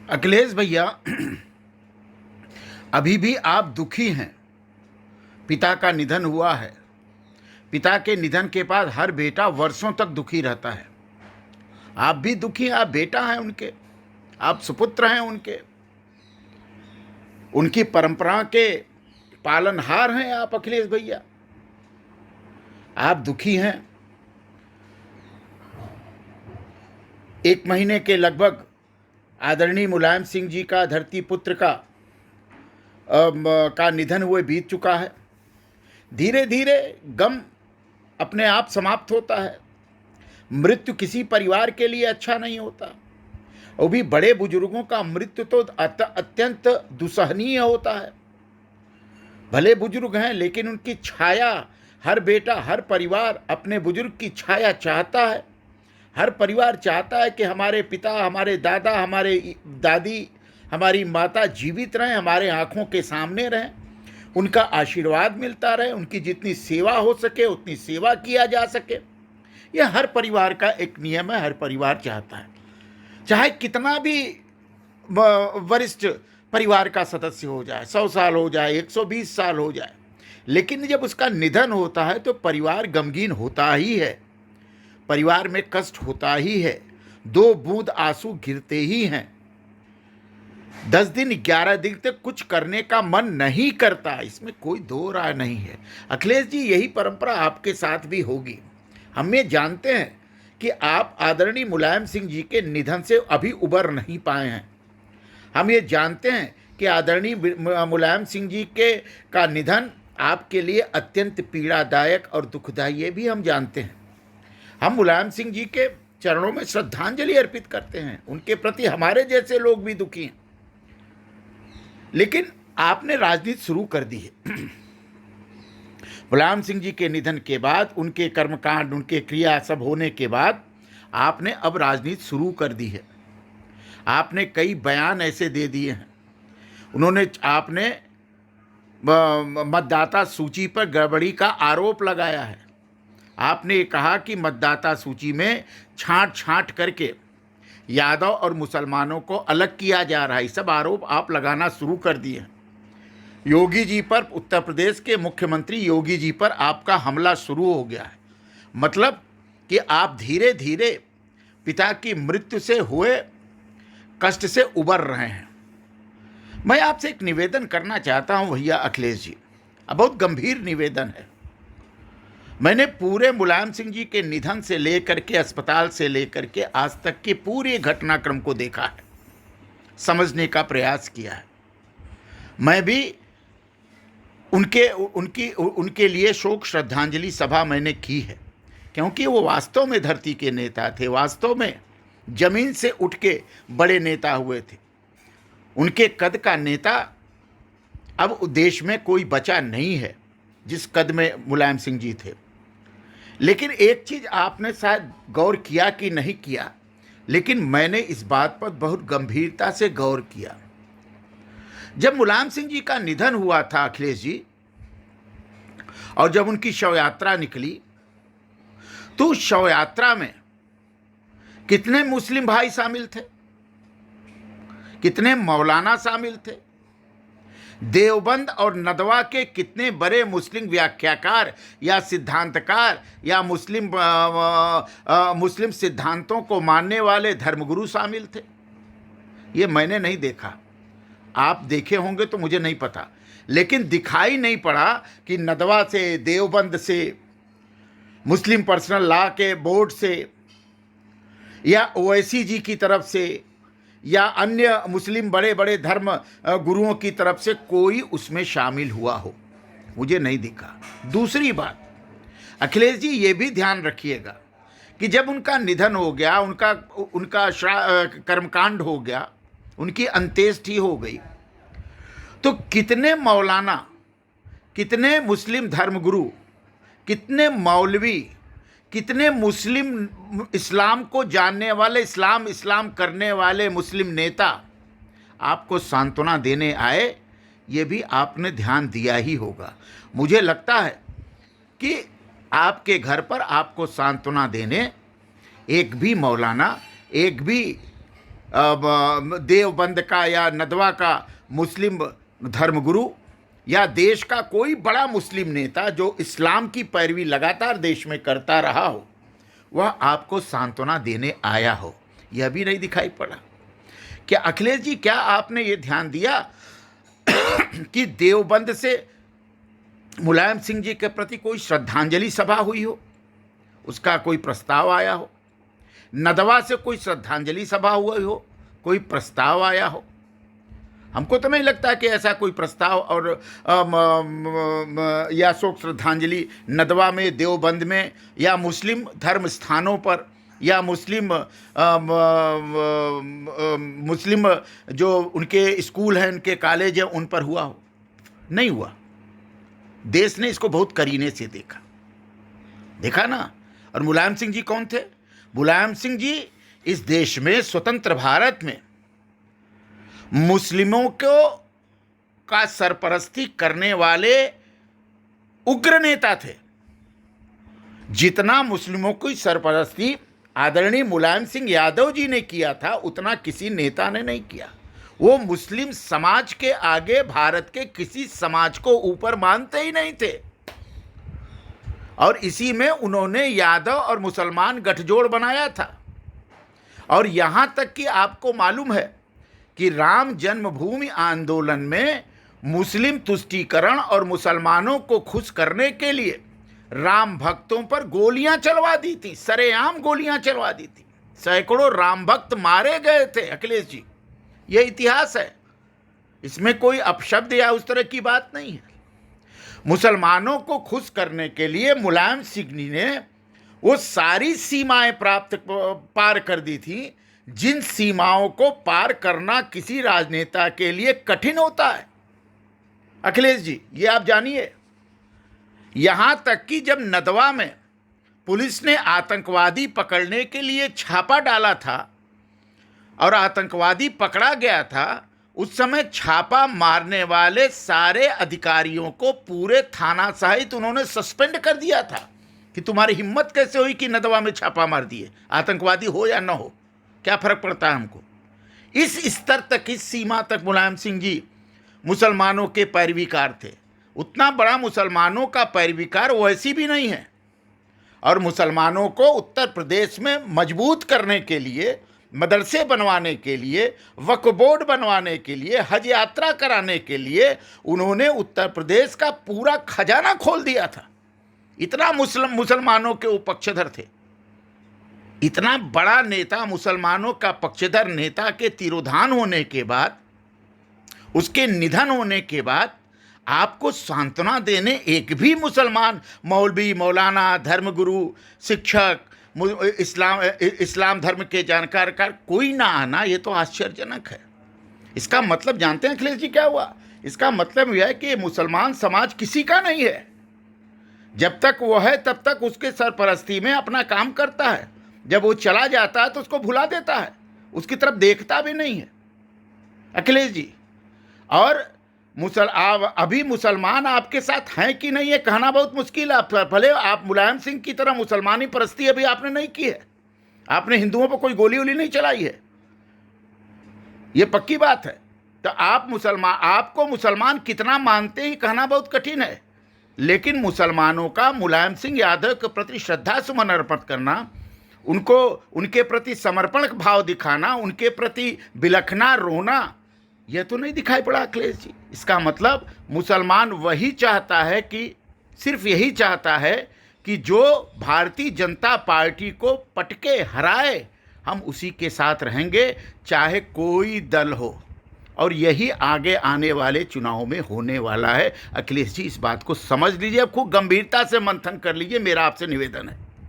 अखिलेश भैया, अभी भी आप दुखी हैं। पिता का निधन हुआ है। पिता के निधन के बाद हर बेटा वर्षों तक दुखी रहता है। आप भी दुखी हैं। आप बेटा हैं उनके, आप सुपुत्र हैं उनके, उनकी परंपरा के पालनहार हैं आप अखिलेश भैया। आप दुखी हैं। 1 महीने के लगभग आदरणीय मुलायम सिंह जी का, धरती पुत्र का निधन हुए बीत चुका है। धीरे धीरे गम अपने आप समाप्त होता है। मृत्यु किसी परिवार के लिए अच्छा नहीं होता। वो भी बड़े बुजुर्गों का मृत्यु तो अत्यंत दुस्सहनीय होता है। भले बुजुर्ग हैं, लेकिन उनकी छाया, हर बेटा, हर परिवार अपने बुजुर्ग की छाया चाहता है। हर परिवार चाहता है कि हमारे पिता, हमारे दादा, हमारे दादी, हमारी माता जीवित रहें, हमारे आँखों के सामने रहें, उनका आशीर्वाद मिलता रहे, उनकी जितनी सेवा हो सके उतनी सेवा किया जा सके। यह हर परिवार का एक नियम है। हर परिवार चाहता है, चाहे कितना भी वरिष्ठ परिवार का सदस्य हो जाए, 100 साल हो जाए, 120 साल हो जाए, लेकिन जब उसका निधन होता है तो परिवार गमगीन होता ही है। परिवार में कष्ट होता ही है। 2 बूंद आंसू गिरते ही हैं। 10 दिन 11 दिन तक कुछ करने का मन नहीं करता, इसमें कोई दो राय नहीं है। अखिलेश जी, यही परंपरा आपके साथ भी होगी। हम ये जानते हैं कि आप आदरणीय मुलायम सिंह जी के निधन से अभी उबर नहीं पाए हैं। हम ये जानते हैं कि आदरणीय मुलायम सिंह जी का निधन आपके लिए अत्यंत पीड़ादायक और दुखदायी, ये भी हम जानते हैं। हम मुलायम सिंह जी के चरणों में श्रद्धांजलि अर्पित करते हैं। उनके प्रति हमारे जैसे लोग भी दुखी हैं। लेकिन आपने राजनीति शुरू कर दी है। मुलायम सिंह जी के निधन के बाद, उनके कर्मकांड, उनके क्रिया सब होने के बाद आपने अब राजनीति शुरू कर दी है। आपने कई बयान ऐसे दे दिए हैं। आपने मतदाता सूची पर गड़बड़ी का आरोप लगाया है। आपने कहा कि मतदाता सूची में छांट छांट करके यादव और मुसलमानों को अलग किया जा रहा है। सब आरोप आप लगाना शुरू कर दिए हैं। योगी जी पर, उत्तर प्रदेश के मुख्यमंत्री योगी जी पर आपका हमला शुरू हो गया है। मतलब कि आप धीरे धीरे पिता की मृत्यु से हुए कष्ट से उबर रहे हैं। मैं आपसे एक निवेदन करना चाहता हूं भैया अखिलेश जी, बहुत गंभीर निवेदन है। मैंने पूरे मुलायम सिंह जी के निधन से लेकर के, अस्पताल से लेकर के आज तक के पूरे घटनाक्रम को देखा है, समझने का प्रयास किया है। मैं भी उनके लिए शोक श्रद्धांजलि सभा मैंने की है, क्योंकि वो वास्तव में धरती के नेता थे। वास्तव में जमीन से उठ के बड़े नेता हुए थे। उनके कद का नेता अब देश में कोई बचा नहीं है जिस कद में मुलायम सिंह जी थे। लेकिन एक चीज़ आपने शायद गौर किया कि नहीं किया, लेकिन मैंने इस बात पर बहुत गंभीरता से गौर किया। जब मुलायम सिंह जी का निधन हुआ था अखिलेश जी, और जब उनकी शव यात्रा निकली, तो उस शव यात्रा में कितने मुस्लिम भाई शामिल थे, कितने मौलाना शामिल थे, देवबंद और नदवा के कितने बड़े मुस्लिम व्याख्याकार या सिद्धांतकार या मुस्लिम सिद्धांतों को मानने वाले धर्मगुरु शामिल थे। ये मैंने नहीं देखा। आप देखे होंगे तो मुझे नहीं पता, लेकिन दिखाई नहीं पड़ा कि नदवा से, देवबंद से, मुस्लिम पर्सनल लॉ के बोर्ड से, या ओवैसी जी की तरफ से, या अन्य मुस्लिम बड़े बड़े धर्म गुरुओं की तरफ से कोई उसमें शामिल हुआ हो, मुझे नहीं दिखा। दूसरी बात अखिलेश जी, ये भी ध्यान रखिएगा कि जब उनका निधन हो गया, उनका कर्मकांड हो गया, उनकी अंत्येष्टि हो गई, तो कितने मौलाना, कितने मुस्लिम धर्मगुरु, कितने मौलवी, कितने मुस्लिम इस्लाम को जानने वाले, इस्लाम करने वाले मुस्लिम नेता आपको सांत्वना देने आए, ये भी आपने ध्यान दिया ही होगा। मुझे लगता है कि आपके घर पर आपको सांत्वना देने एक भी मौलाना, एक भी देवबंद का या नदवा का मुस्लिम धर्मगुरु या देश का कोई बड़ा मुस्लिम नेता जो इस्लाम की पैरवी लगातार देश में करता रहा हो, वह आपको सांत्वना देने आया हो, यह भी नहीं दिखाई पड़ा। क्या अखिलेश जी, क्या आपने ये ध्यान दिया कि देवबंद से मुलायम सिंह जी के प्रति कोई श्रद्धांजलि सभा हुई हो, उसका कोई प्रस्ताव आया हो? नदवा से कोई श्रद्धांजलि सभा हुई हो, कोई प्रस्ताव आया हो? हमको तो नहीं लगता कि ऐसा कोई प्रस्ताव और या शोक श्रद्धांजलि नदवा में, देवबंद में या मुस्लिम धर्म स्थानों पर या मुस्लिम जो उनके स्कूल हैं, उनके कॉलेज हैं, उन पर हुआ हो। नहीं हुआ। देश ने इसको बहुत करीने से देखा ना। और मुलायम सिंह जी कौन थे? मुलायम सिंह जी इस देश में, स्वतंत्र भारत में मुस्लिमों को का सरपरस्ती करने वाले उग्र नेता थे। जितना मुस्लिमों की सरपरस्ती आदरणीय मुलायम सिंह यादव जी ने किया था, उतना किसी नेता ने नहीं किया। वो मुस्लिम समाज के आगे भारत के किसी समाज को ऊपर मानते ही नहीं थे। और इसी में उन्होंने यादव और मुसलमान गठजोड़ बनाया था। और यहां तक कि आपको मालूम है कि राम जन्मभूमि आंदोलन में मुस्लिम तुष्टीकरण और मुसलमानों को खुश करने के लिए राम भक्तों पर गोलियां चलवा दी थी, सरेआम गोलियां चलवा दी थी। सैकड़ों राम भक्त मारे गए थे अखिलेश जी, यह इतिहास है। इसमें कोई अपशब्द या उस तरह की बात नहीं है। मुसलमानों को खुश करने के लिए मुलायम सिंह ने वो सारी सीमाएं पार कर दी थी जिन सीमाओं को पार करना किसी राजनेता के लिए कठिन होता है। अखिलेश जी, ये आप जानिए। यहां तक कि जब नदवा में पुलिस ने आतंकवादी पकड़ने के लिए छापा डाला था और आतंकवादी पकड़ा गया था, उस समय छापा मारने वाले सारे अधिकारियों को पूरे थाना सहित उन्होंने सस्पेंड कर दिया था कि तुम्हारी हिम्मत कैसे हुई कि नदवा में छापा मार दिए, आतंकवादी हो या न हो, क्या फर्क पड़ता है हमको। इस स्तर तक, इस सीमा तक मुलायम सिंह जी मुसलमानों के पैरवीकार थे। उतना बड़ा मुसलमानों का पैरवीकार वैसी भी नहीं है। और मुसलमानों को उत्तर प्रदेश में मजबूत करने के लिए, मदरसे बनवाने के लिए, वक्फ बोर्ड बनवाने के लिए, हज यात्रा कराने के लिए उन्होंने उत्तर प्रदेश का पूरा खजाना खोल दिया था। इतना मुसलमानों के वो पक्षधर थे। इतना बड़ा नेता, मुसलमानों का पक्षधर नेता के तिरोधान होने के बाद, उसके निधन होने के बाद आपको सांत्वना देने एक भी मुसलमान मौलवी, मौलाना, धर्मगुरु, शिक्षक, इस्लाम धर्म के जानकार का कोई ना आना, ये तो आश्चर्यजनक है। इसका मतलब जानते हैं अखिलेश जी क्या हुआ? इसका मतलब यह है कि मुसलमान समाज किसी का नहीं है। जब तक वो है तब तक उसके सरपरस्ती में अपना काम करता है। जब वो चला जाता है तो उसको भुला देता है, उसकी तरफ देखता भी नहीं है अखिलेश जी। और अभी मुसलमान आपके साथ हैं कि नहीं, ये कहना बहुत मुश्किल है। भले आप मुलायम सिंह की तरह मुसलमानी परस्ती अभी आपने नहीं की है, आपने हिंदुओं पर कोई गोली वोली नहीं चलाई है, ये पक्की बात है। तो आपको मुसलमान कितना मानते हैं कहना बहुत कठिन है। लेकिन मुसलमानों का मुलायम सिंह यादव के प्रति श्रद्धा सुमन अर्पित करना, उनको उनके प्रति समर्पण भाव दिखाना, उनके प्रति बिलखना, रोना, यह तो नहीं दिखाई पड़ा अखिलेश जी। इसका मतलब मुसलमान वही चाहता है कि, सिर्फ यही चाहता है कि जो भारतीय जनता पार्टी को पटके हराए, हम उसी के साथ रहेंगे, चाहे कोई दल हो। और यही आगे आने वाले चुनाव में होने वाला है। अखिलेश जी, इस बात को समझ लीजिए, खूब गंभीरता से मंथन कर लीजिए, मेरा आपसे निवेदन है।